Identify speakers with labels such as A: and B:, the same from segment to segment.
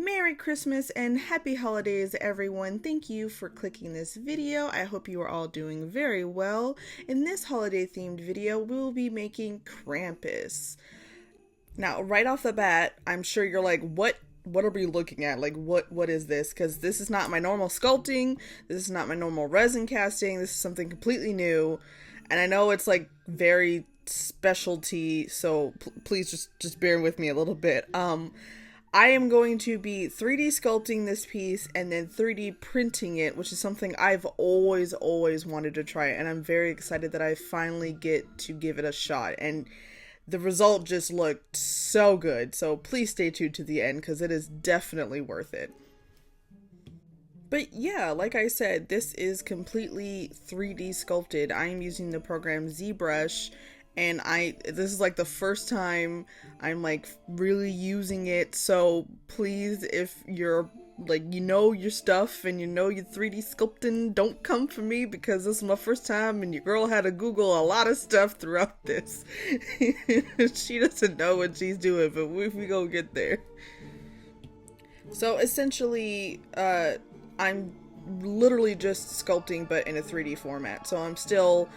A: Merry Christmas and Happy Holidays, everyone. Thank you for clicking this video. I hope you are all doing very well. In this holiday-themed video, we'll be making Krampus. Now, right off the bat, I'm sure you're like, what are we looking at? Like, what is this? Because this is not my normal sculpting. This is not my normal resin casting. This is something completely new. And I know it's like very specialty, so please just bear with me a little bit. I am going to be 3D sculpting this piece and then 3D printing it, which is something I've always wanted to try, and I'm very excited that I finally get to give it a shot, and the result just looked so good, so please stay tuned to the end because it is definitely worth it. But yeah, like I said, this is completely 3D sculpted. I am using the program ZBrush, and this is like the first time I'm like really using it, so please, if you're like, you know your stuff and you know your 3D sculpting, don't come for me because this is my first time and your girl had to Google a lot of stuff throughout this. She doesn't know what she's doing, but we gonna get there. So essentially, I'm literally just sculpting but in a 3D format, so I'm still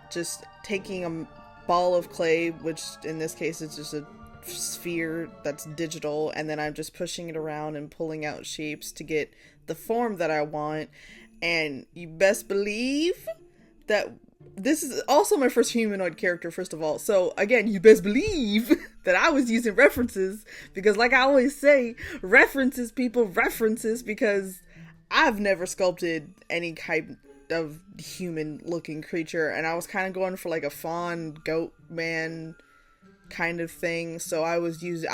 A: just taking a ball of clay, which in this case is just a sphere that's digital, and then I'm just pushing it around and pulling out shapes to get the form that I want. And you best believe that this is also my first humanoid character, first of all. So again, you best believe that I was using references, because like I always say, references, people, references, because I've never sculpted any type of human looking creature, and I was kind of going for like a fawn goat man kind of thing, so I was just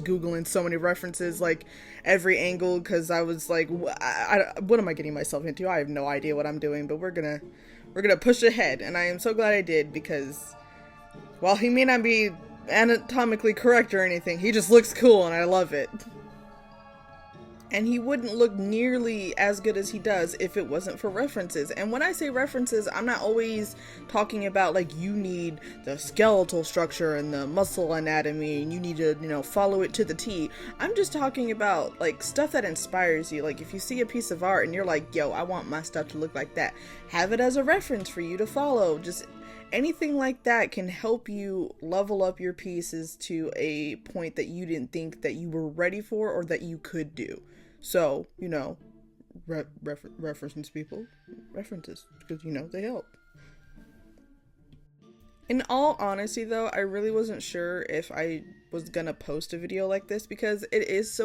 A: googling so many references, like every angle, because I was like, what am I getting myself into? I have no idea what I'm doing, but we're gonna push ahead, and I am so glad I did, because while he may not be anatomically correct or anything, he just looks cool and I love it. And he wouldn't look nearly as good as he does if it wasn't for references. And when I say references, I'm not always talking about like you need the skeletal structure and the muscle anatomy and you need to, follow it to the T. I'm just talking about like stuff that inspires you. Like if you see a piece of art and you're like, yo, I want my stuff to look like that, have it as a reference for you to follow. Just anything like that can help you level up your pieces to a point that you didn't think that you were ready for or that you could do. So, references, people. References, because, they help. In all honesty, though, I really wasn't sure if I was gonna post a video like this, because it's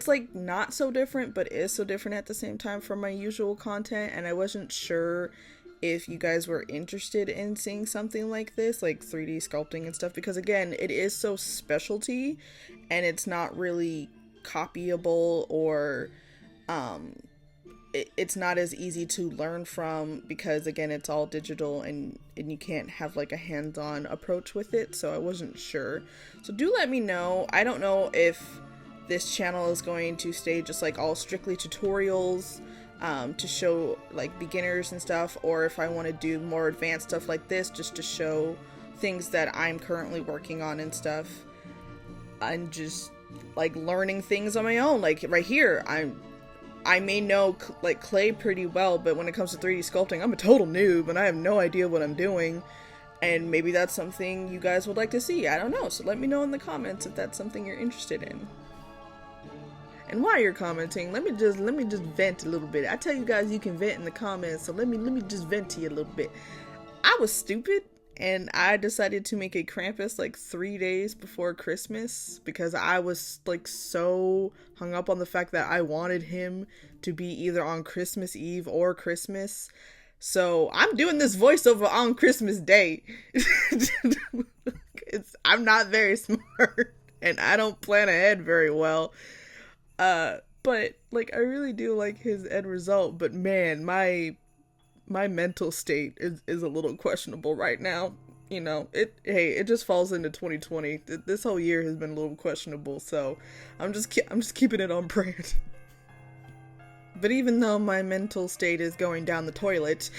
A: like not so different, but is so different at the same time from my usual content, and I wasn't sure if you guys were interested in seeing something like this, like 3D sculpting and stuff, because again, it is so specialty, and it's not really copyable, or it's not as easy to learn from, because again, it's all digital and you can't have like a hands-on approach with it, so I wasn't sure. So do let me know. I don't know if this channel is going to stay just like all strictly tutorials to show like beginners and stuff, or if I want to do more advanced stuff like this just to show things that I'm currently working on and stuff. I'm just like learning things on my own. Like right here, I may know like clay pretty well, but when it comes to 3D sculpting, I'm a total noob and I have no idea what I'm doing, and maybe that's something you guys would like to see. I don't know, so let me know in the comments if that's something you're interested in. And while you're commenting, let me just vent a little bit. I tell you guys you can vent in the comments, so let me just vent to you a little bit. I was stupid, and I decided to make a Krampus like 3 days before Christmas, because I was like so hung up on the fact that I wanted him to be either on Christmas Eve or Christmas. So I'm doing this voiceover on Christmas Day. I'm not very smart, and I don't plan ahead very well. But like I really do like his end result, but man, my mental state is a little questionable right now. It just falls into 2020. This whole year has been a little questionable, so I'm just keeping it on brand. But even though my mental state is going down the toilet,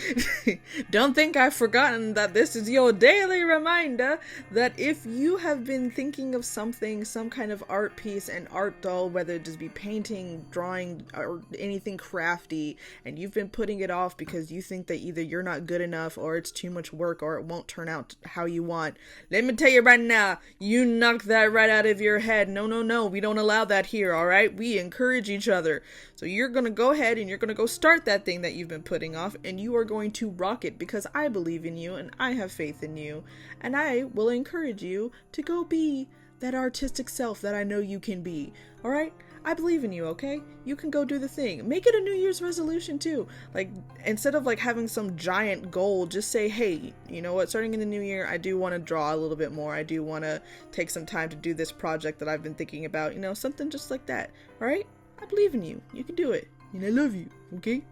A: don't think I've forgotten that this is your daily reminder that if you have been thinking of something, some kind of art piece, an art doll, whether it just be painting, drawing, or anything crafty, and you've been putting it off because you think that either you're not good enough or it's too much work or it won't turn out how you want, let me tell you right now, you knock that right out of your head. No, no, no, we don't allow that here, alright? We encourage each other. So you're gonna go ahead and you're gonna go start that thing that you've been putting off, and you are going to rock it because I believe in you and I have faith in you, and I will encourage you to go be that artistic self that I know you can be. All right, I believe in you. Okay, you can go do the thing. Make it a New Year's resolution too. Like, instead of like having some giant goal, just say, hey, you know what, starting in the new year, I do want to draw a little bit more. I do want to take some time to do this project that I've been thinking about, you know, something just like that. All right, I believe in you. You can do it. And I love you, okay?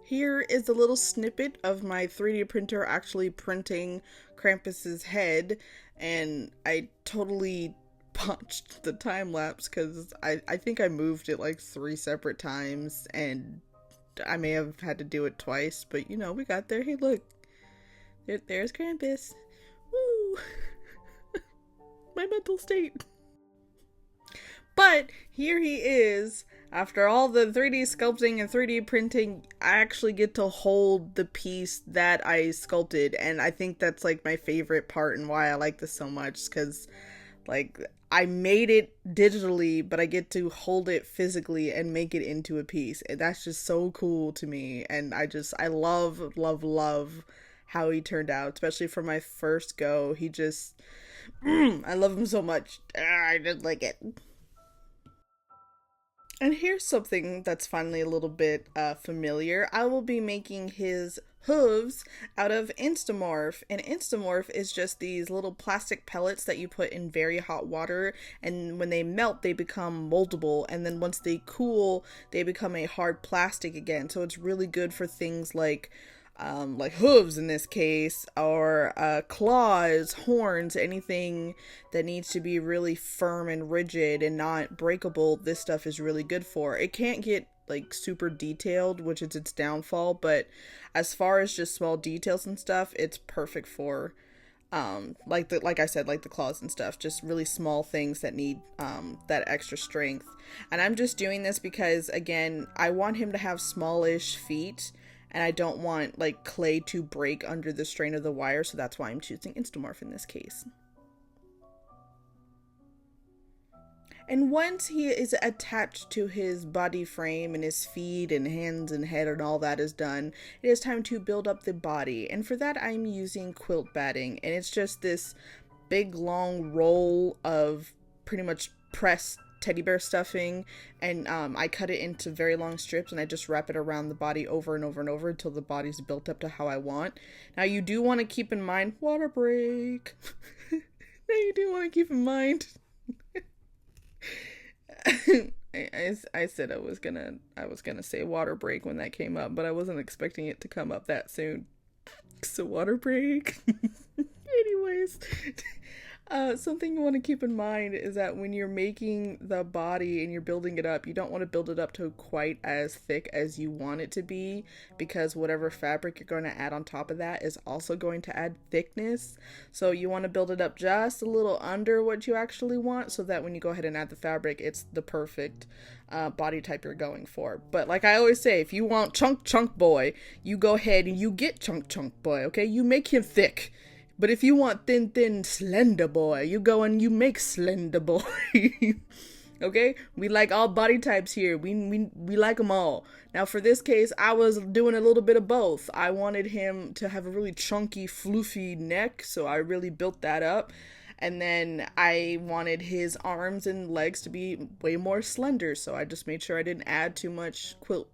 A: Here is a little snippet of my 3D printer actually printing Krampus's head, and I totally botched the time lapse because I think I moved it like 3 separate times, and I may have had to do it twice, but you know, we got there. Hey, look, there's Krampus. Woo! My mental state. But here he is. After all the 3D sculpting and 3D printing, I actually get to hold the piece that I sculpted, and I think that's like my favorite part and why I like this so much, because like I made it digitally, but I get to hold it physically and make it into a piece, and that's just so cool to me. And I love, love, love how he turned out, especially for my first go. He just, I love him so much. I just like it. And here's something that's finally a little bit familiar. I will be making his hooves out of Instamorph, and Instamorph is just these little plastic pellets that you put in very hot water, and when they melt they become moldable, and then once they cool they become a hard plastic again. So it's really good for things like hooves in this case, or claws, horns, anything that needs to be really firm and rigid and not breakable. This stuff is really good for. It can't get like super detailed, which is its downfall, but as far as just small details and stuff, it's perfect for like I said, like the claws and stuff, just really small things that need that extra strength. And I'm just doing this because, again, I want him to have smallish feet, and I don't want like clay to break under the strain of the wire, so that's why I'm choosing Instamorph in this case. And once he is attached to his body frame and his feet and hands and head and all that is done, it is time to build up the body. And for that, I'm using quilt batting. And it's just this big long roll of pretty much pressed teddy bear stuffing. And I cut it into very long strips and I just wrap it around the body over and over and over until the body's built up to how I want. Now, you do want to keep in mind, water break. Now, you do want to keep in mind. I said I was gonna say water break when that came up, but I wasn't expecting it to come up that soon. So water break. Anyways, something you want to keep in mind is that when you're making the body and you're building it up, you don't want to build it up to quite as thick as you want it to be, because whatever fabric you're going to add on top of that is also going to add thickness. So you want to build it up just a little under what you actually want, so that when you go ahead and add the fabric, it's the perfect body type you're going for. But like I always say, if you want chunk boy, you go ahead and you get chunk boy, okay? You make him thick. But if you want thin, slender boy, you go and you make slender boy. Okay? We like all body types here. We like them all. Now, for this case, I was doing a little bit of both. I wanted him to have a really chunky, floofy neck, so I really built that up. And then I wanted his arms and legs to be way more slender, so I just made sure I didn't add too much quilt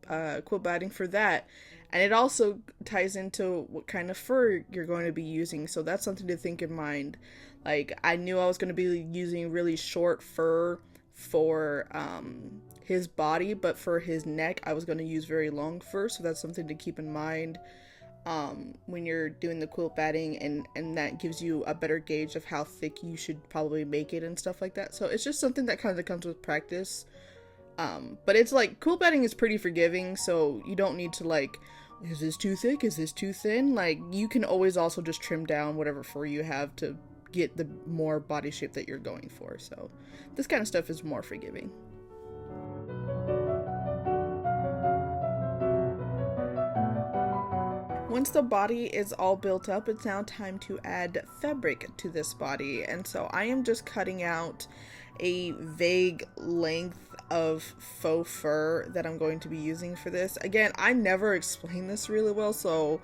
A: batting for that. And it also ties into what kind of fur you're going to be using, so that's something to think in mind. Like, I knew I was going to be using really short fur for his body, but for his neck, I was going to use very long fur, so that's something to keep in mind when you're doing the quilt batting, and that gives you a better gauge of how thick you should probably make it and stuff like that. So it's just something that kind of comes with practice. But it's like, quilt batting is pretty forgiving, so you don't need to like, is this too thick? Is this too thin? Like, you can always also just trim down whatever fur you have to get the more body shape that you're going for. So this kind of stuff is more forgiving. Once the body is all built up, it's now time to add fabric to this body. And so I am just cutting out a vague length of faux fur that I'm going to be using for this. Again, I never explain this really well, so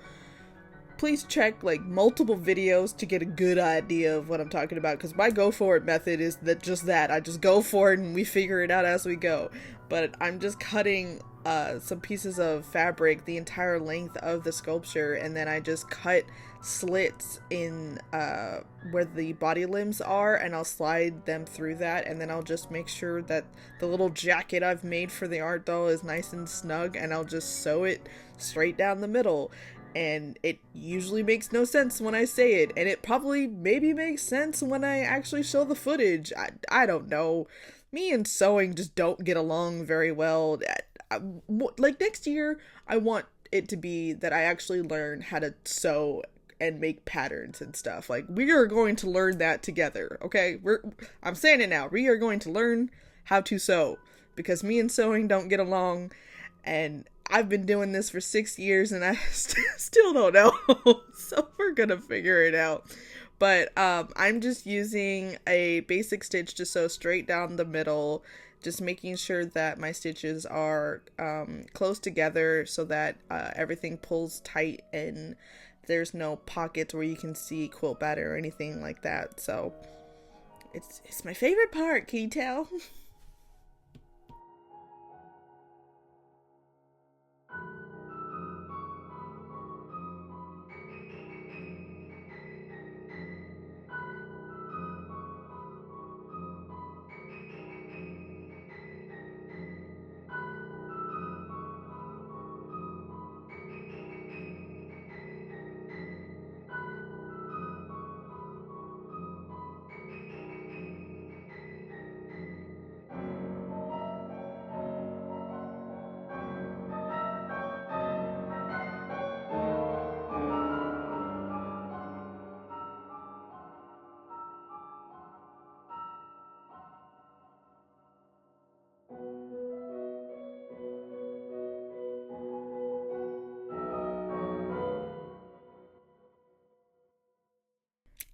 A: please check like multiple videos to get a good idea of what I'm talking about, because my go for it method is that I just go for it and we figure it out as we go. But I'm just cutting some pieces of fabric the entire length of the sculpture, and then I just cut slits in where the body limbs are, and I'll slide them through that, and then I'll just make sure that the little jacket I've made for the art doll is nice and snug, and I'll just sew it straight down the middle. And it usually makes no sense when I say it, and it probably maybe makes sense when I actually show the footage. I don't know. Me and sewing just don't get along very well. Like, next year, I want it to be that I actually learn how to sew and make patterns and stuff. Like, we are going to learn that together, okay? I'm saying it now. We are going to learn how to sew, because me and sewing don't get along, and I've been doing this for 6 years and I still don't know. So we're gonna figure it out. But I'm just using a basic stitch to sew straight down the middle, just making sure that my stitches are close together so that everything pulls tight and there's no pockets where you can see quilt batter or anything like that. So it's my favorite part, can you tell?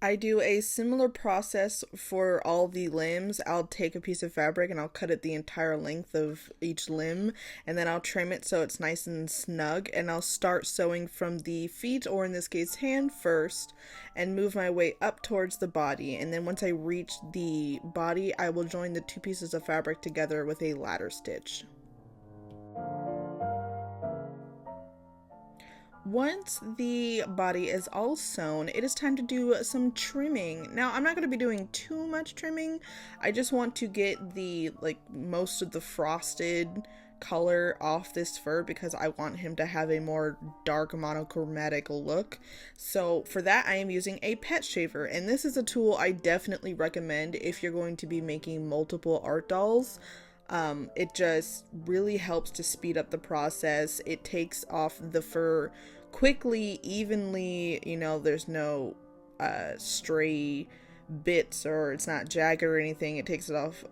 A: I do a similar process for all the limbs. I'll take a piece of fabric and I'll cut it the entire length of each limb, and then I'll trim it so it's nice and snug, and I'll start sewing from the feet, or in this case hand first, and move my way up towards the body, and then once I reach the body I will join the two pieces of fabric together with a ladder stitch. Once the body is all sewn, it is time to do some trimming. Now, I'm not going to be doing too much trimming. I just want to get the, most of the frosted color off this fur because I want him to have a more dark monochromatic look. So for that, I am using a pet shaver, and this is a tool I definitely recommend if you're going to be making multiple art dolls. It just really helps to speed up the process. It takes off the fur quickly, evenly, there's no stray bits, or it's not jagged or anything. It takes it off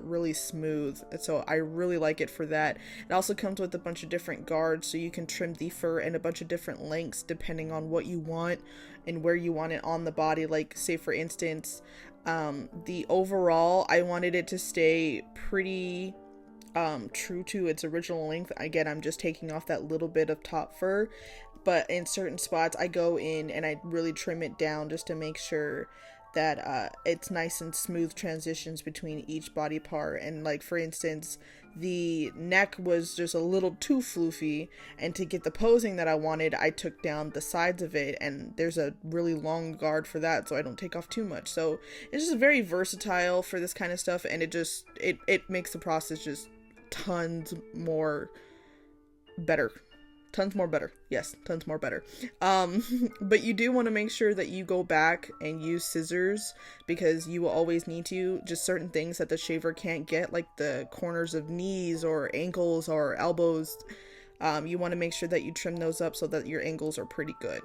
A: really smooth, so I really like it for that. It also comes with a bunch of different guards, so you can trim the fur in a bunch of different lengths depending on what you want and where you want it on the body. Like, say for instance, the overall, I wanted it to stay pretty true to its original length. Again, I'm just taking off that little bit of top fur, but in certain spots I go in and I really trim it down just to make sure that it's nice and smooth transitions between each body part. And like, for instance, the neck was just a little too floofy, and to get the posing that I wanted, I took down the sides of it, and there's a really long guard for that so I don't take off too much. So it's just very versatile for this kind of stuff, and it makes the process just tons more better. Tons more better. Yes, tons more better. But you do want to make sure that you go back and use scissors, because you will always need to. Just certain things that the shaver can't get, like the corners of knees or ankles or elbows. You want to make sure that you trim those up so that your angles are pretty good.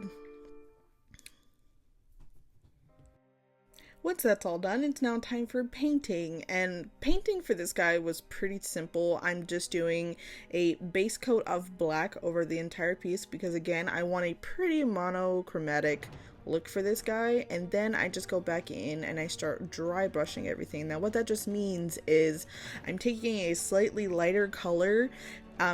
A: Once that's all done, it's now time for painting, and painting for this guy was pretty simple. I'm just doing a base coat of black over the entire piece because, again, I want a pretty monochromatic look for this guy, and then I just go back in and I start dry brushing everything. Now what that just means is I'm taking a slightly lighter color,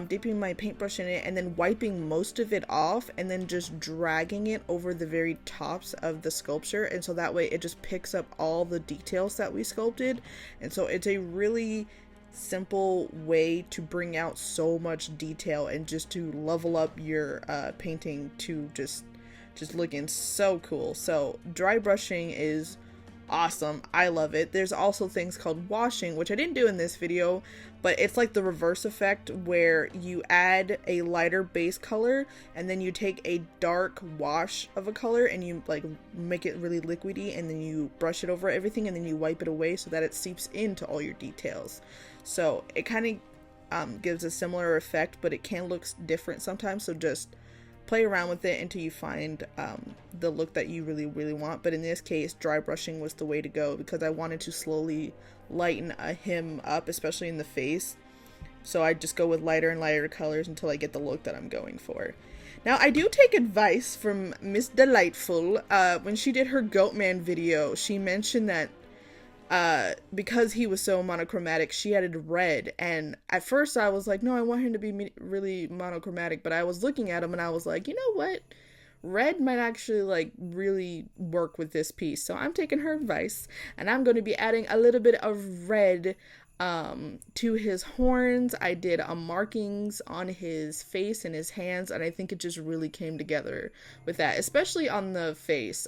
A: dipping my paintbrush in it, and then wiping most of it off, and then just dragging it over the very tops of the sculpture, and so that way it just picks up all the details that we sculpted. And so it's a really simple way to bring out so much detail and just to level up your painting to just looking so cool. So dry brushing is awesome. I love it. There's also things called washing, which I didn't do in this video, but it's like the reverse effect where you add a lighter base color and then you take a dark wash of a color and you like make it really liquidy, and then you brush it over everything and then you wipe it away so that it seeps into all your details. So it kind of gives a similar effect, but it can look different sometimes, so just play around with it until you find the look that you really want. But in this case, dry brushing was the way to go because I wanted to slowly lighten him up, especially in the face. So I just go with lighter and lighter colors until I get the look that I'm going for. Now, I do take advice from Miss Delightful. When she did her Goatman video, she mentioned that because he was so monochromatic, she added red, and at first I was like, no, I want him to be really monochromatic, but I was looking at him and I was like, you know what, red might actually like really work with this piece. So I'm taking her advice and I'm going to be adding a little bit of red to his horns. I did markings on his face and his hands, and I think it just really came together with that, especially on the face.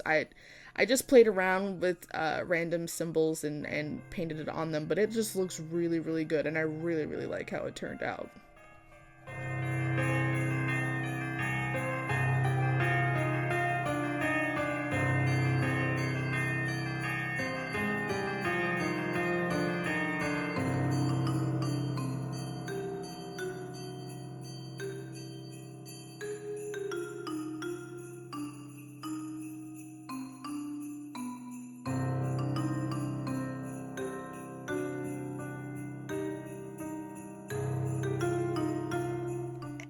A: I just played around with random symbols and painted it on them, but it just looks really good, and I really like how it turned out.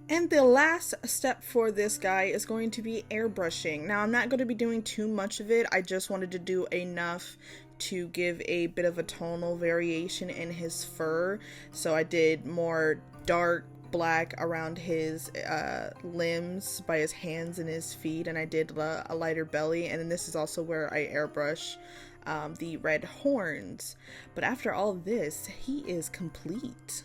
A: And the last step for this guy is going to be airbrushing. Now, I'm not going to be doing too much of it. I just wanted to do enough to give a bit of a tonal variation in his fur. So I did more dark black around his limbs by his hands and his feet, and I did a lighter belly. And then this is also where I airbrush the red horns. But after all this, he is complete.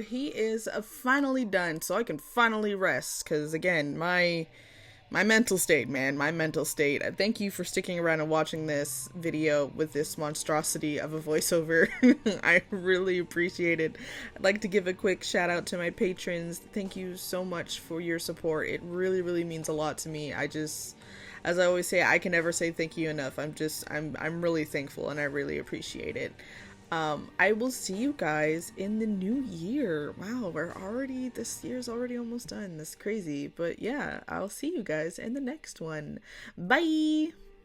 A: He is finally done, so I can finally rest, because again, my mental state, man, my mental state. Thank you for sticking around and watching this video with this monstrosity of a voiceover. I really appreciate it. I'd like to give a quick shout out to my patrons. Thank you so much for your support. It really, really means a lot to me. As I always say, I can never say thank you enough. I'm really thankful, and I really appreciate it. I will see you guys in the new year. Wow, this year's already almost done. That's crazy. But yeah, I'll see you guys in the next one. Bye!